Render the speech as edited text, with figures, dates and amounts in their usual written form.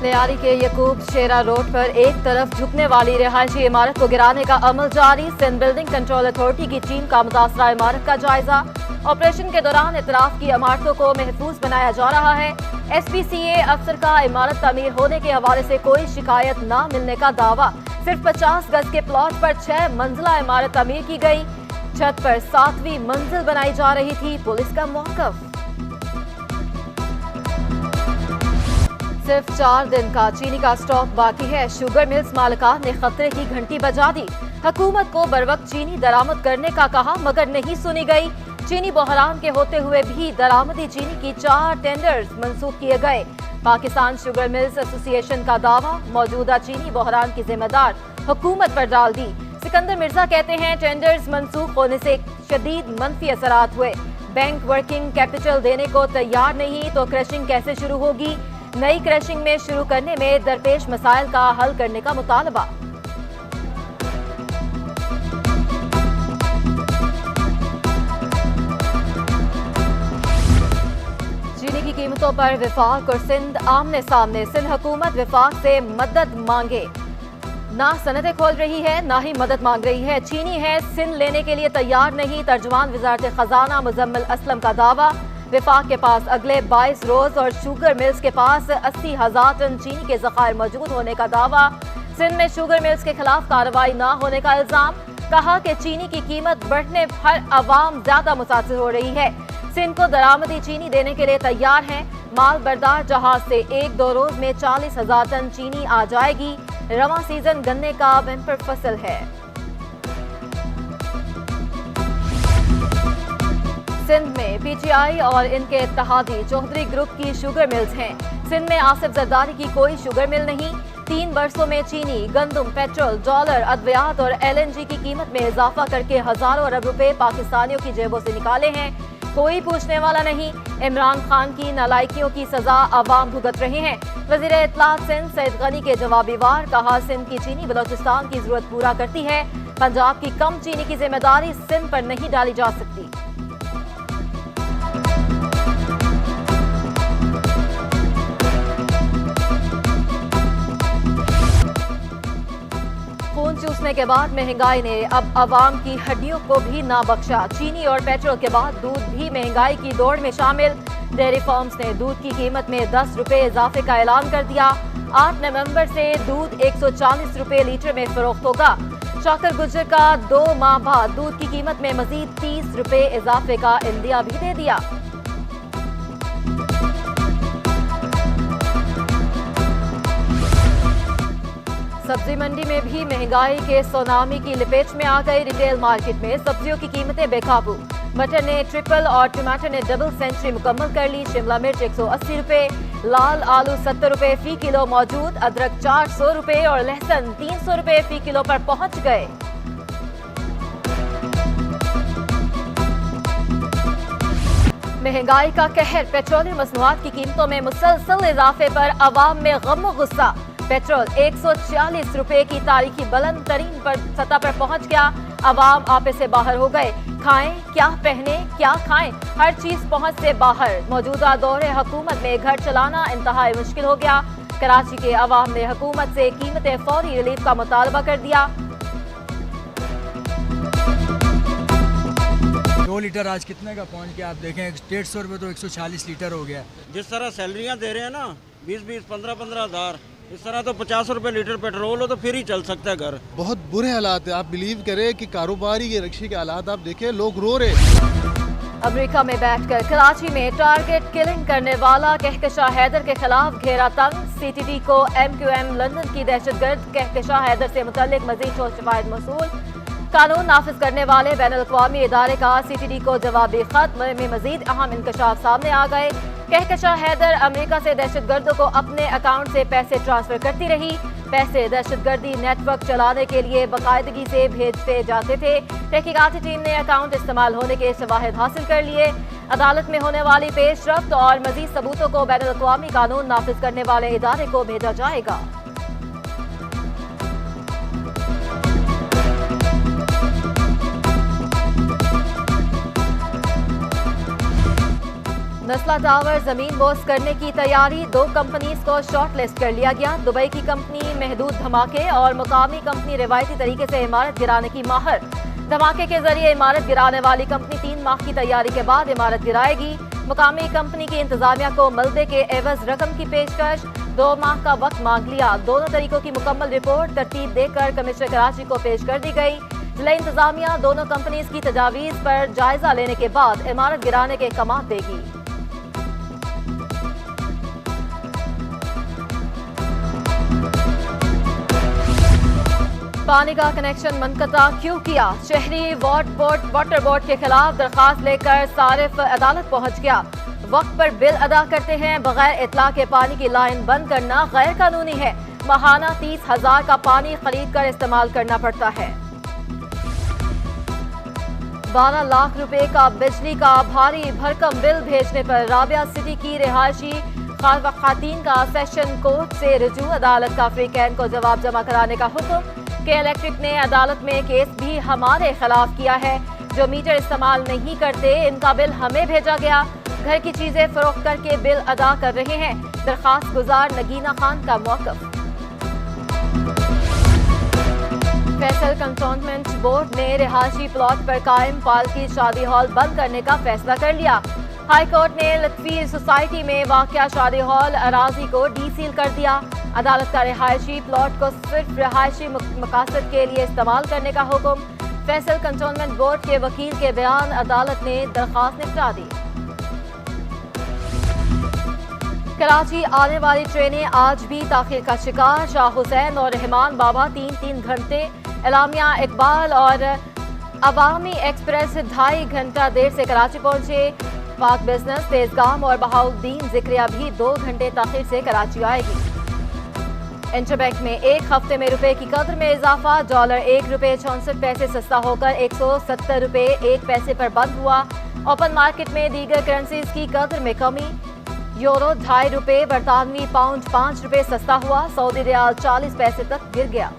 लियारी के यकूब शेरा रोड पर एक तरफ झुकने वाली रिहायशी इमारत को गिराने का अमल जारी। सिंध बिल्डिंग कंट्रोल अथॉरिटी की टीम का मुतासरा इमारत का जायजा। ऑपरेशन के दौरान इतराफ की इमारतों को महफूज बनाया जा रहा है। SPCA अफसर का इमारत तामीर होने के हवाले से कोई शिकायत न मिलने का दावा। सिर्फ 50 गज के प्लॉट पर 6 मंजिला इमारत तामीर की गई। छत पर 7वीं मंजिल बनाई जा रही थी। पुलिस का मौकफ। सिर्फ 4 दिन का चीनी का स्टॉक बाकी है। शुगर मिल्स मालिकान ने खतरे की घंटी बजा दी। हुकूमत को बरवक्त चीनी दरामद करने का कहा, मगर नहीं सुनी गई। चीनी बहरान के होते हुए भी दरामदी चीनी की 4 टेंडर्स मंसूख किए गए। पाकिस्तान शुगर मिल्स एसोसिएशन का दावा, मौजूदा चीनी बहरान की जिम्मेदार हुकूमत पर डाल दी। सिकंदर मिर्जा कहते हैं टेंडर्स मंसूख होने से शदीद मनफी असरात हुए। बैंक वर्किंग कैपिटल देने को तैयार नहीं तो क्रशिंग कैसे शुरू होगी। नई क्रशिंग में शुरू करने में दरपेश मसाइल का हल करने का मुतालबा। चीनी की कीमतों पर विफाक और सिंध आमने सामने। सिंध हुकूमत विफाक से मदद मांगे, ना सनतें खोल रही है ना ही मदद मांग रही है। चीनी है सिंध लेने के लिए तैयार नहीं। तर्जुमान वजारत खजाना मुजम्मिल असलम का दावा। विफाक के पास अगले 22 रोज और शुगर मिल्स के पास 80,000 टन चीनी के ज़खायर मौजूद होने का दावा। सिंध में शुगर मिल्स के खिलाफ कार्रवाई न होने का इल्जाम। कहा कि चीनी की कीमत बढ़ने पर अवाम ज्यादा मुतासिर हो रही है। सिंध को दरामदी चीनी देने के लिए तैयार है। माल बरदार जहाज से 1-2 रोज में 40,000 टन चीनी आ जाएगी। रवां सीजन गन्ने का बम्पर फसल है। सिंध में PTI और इनके इत्तेहादी चौधरी ग्रुप की शुगर मिल्स हैं। सिंध में आसिफ जरदारी की कोई शुगर मिल नहीं। 3 वर्षों में चीनी, गंदम, पेट्रोल, डॉलर, अद्वियात और LNG की कीमत में इजाफा करके हजारों अरब रुपए पाकिस्तानियों की जेबों से निकाले हैं। कोई पूछने वाला नहीं। इमरान खान की नालायकियों की सजा अवाम भुगत रहे हैं। वजीर इत्तलात सिंध सईद गनी के जवाबी वार। कहा, सिंध की चीनी बलोचिस्तान की जरूरत पूरा करती है। पंजाब की कम चीनी की जिम्मेदारी सिंध पर नहीं डाली जा सकती। खून चूसने के बाद महंगाई ने अब अवाम की हड्डियों को भी ना बख्शा। चीनी और पेट्रोल के बाद दूध भी महंगाई की दौड़ में शामिल। डेयरी फार्म्स ने दूध की कीमत में 10 रुपए इजाफे का ऐलान कर दिया। 8 नवंबर से दूध 140 रुपए लीटर में फरोख्त होगा। शाकर गुजर का 2 माह बाद दूध की कीमत में मजीद 30 रुपए इजाफे का इंदिया भी दे दिया। सब्जी मंडी में भी महंगाई के सुनामी की लपेट में आ गई। रिटेल मार्केट में सब्जियों की कीमतें बेकाबू। मटर ने ट्रिपल और टमाटर ने डबल सेंचुरी मुकम्मल कर ली। शिमला मिर्च 180 रुपए, लाल आलू 70 रुपए फी किलो मौजूद। अदरक 400 रुपए और लहसुन 300 रुपए फी किलो पर पहुंच गए। महंगाई का कहर। पेट्रोलियम मसनूआत की कीमतों में मुसलसल इजाफे पर अवाम में गम और गुस्सा। पेट्रोल 140 रुपए की तारीखी बुलंद तरीन पर सतह पर पहुंच गया। अवाम आपे से बाहर हो गए। खाएं क्या, पहने क्या, खाएं, हर चीज पहुंच से बाहर। मौजूदा दौरे हुकूमत में घर चलाना इंतहाई मुश्किल हो गया। कराची के अवाम ने हुकूमत से कीमतें फौरी रिलीफ का मुतालबा कर दिया। 2 लीटर आज कितने का पहुंच गया आप देखें। 150 रुपये तो 140 लीटर हो गया। जिस तरह सैलरियां दे रहे हैं ना 20-20, 15-15 हज़ार, इस तरह तो 50 रुपए लीटर पेट्रोल हो तो फिर ही चल सकता है घर। बहुत बुरे हालात है। आप बिलीव करें कि कारोबारी के रिक्शे के हालात आप देखें, लोग रो रहे। अमेरिका में बैठकर कराची में टारगेट किलिंग करने वाला कहकशां हैदर के खिलाफ घेरा तंग। CTD को MQM लंदन की दहशतगर्द कहकशां हैदर से मुतल्लिक मजीद ठोस शवाहिद मौसूल। कानून नाफिज करने वाले बैनुल अक़वामी इदारे का CTD को जवाबी खत में मजीद अहम इंकशाफ सामने आ गए। कहकशां हैदर अमेरिका से दहशतगर्दों को अपने अकाउंट से पैसे ट्रांसफर करती रही। पैसे दहशतगर्दी नेटवर्क चलाने के लिए बाकायदगी से भेजते जाते थे। तहकीकाती टीम ने अकाउंट इस्तेमाल होने के शवाहिद हासिल कर लिए। अदालत में होने वाली पेशरफ्त और मजीद सबूतों को बैनुल अक़वामी कानून नाफिज करने वाले इदारे को भेजा जाएगा। नस्ला टावर जमीन बोस करने की तैयारी, 2 कंपनीज को शॉर्ट लिस्ट कर लिया गया। दुबई की कंपनी महदूद धमाके और मुकामी कंपनी रिवायती तरीके से इमारत गिराने की माहिर। धमाके के जरिए इमारत गिराने वाली कंपनी 3 माह की तैयारी के बाद इमारत गिराएगी। मुकामी कंपनी की इंतजामिया को मलबे के एवज रकम की पेशकश, 2 माह का वक्त मांग लिया। दोनों तरीकों की मुकम्मल रिपोर्ट तरतीब देकर कमिश्नर कराची को पेश कर दी गई। जिला इंतजामिया दोनों कंपनीज की तजावीज पर जायजा लेने के बाद इमारत गिराने के अहकाम देगी। पानी का कनेक्शन मुनक़ता क्यों किया? शहरी वाटर बोर्ड के खिलाफ दरखास्त लेकर सारिफ अदालत पहुंच गया। वक्त पर बिल अदा करते हैं, बगैर इतला के पानी की लाइन बंद करना गैर कानूनी है। माहाना 30,000 का पानी खरीद कर इस्तेमाल करना पड़ता है। 12 लाख रुपए का बिजली का भारी भरकम बिल भेजने पर राबिया सिटी की रिहायशी खातून का सेशन कोर्ट से रुजू। अदालत का फ्रीकैन को जवाब जमा कराने का हुक्म। के इलेक्ट्रिक ने अदालत में केस भी हमारे खिलाफ किया है। जो मीटर इस्तेमाल नहीं करते इनका बिल हमें भेजा गया। घर की चीजें फरोख्त करके बिल अदा कर रहे हैं। दरखास्त गुजार नगीना खान का मौक़िफ़। फैसल कंटोनमेंट बोर्ड ने रिहायशी प्लॉट पर कायम पालकी शादी हॉल बंद करने का फैसला कर लिया। हाई कोर्ट ने लत्फी सोसाइटी में वाक़या शादी हॉल अराजी को डीसील कर दिया। अदालत का रिहायशी प्लॉट को सिर्फ रिहायशी मकासद के लिए इस्तेमाल करने का हुक्म। फैसल कंटोनमेंट बोर्ड के वकील के बयान अदालत ने दरखास्त निपटा दी। कराची आने वाली ट्रेनें आज भी ताखीर का शिकार। शाह हुसैन और रहमान बाबा 3-3 घंटे, एलामिया इकबाल और अवामी एक्सप्रेस 2.5 घंटा देर से कराची पहुंचे। पाक बिजनेस, तेजगाम और बहाउद्दीन जिक्रिया भी 2 घंटे ताखीर से कराची आएगी। इंटरबैंक में एक हफ्ते में रुपए की कदर में इजाफा। डॉलर ₹1.64 सस्ता होकर 170 रुपए 1 पैसे पर बंद हुआ। ओपन मार्केट में दीगर करेंसीज की कदर में कमी। यूरो 2.5 रुपए, बरतानवी पाउंड 5 रुपए सस्ता हुआ। सऊदी रियाल 40 पैसे तक गिर गया।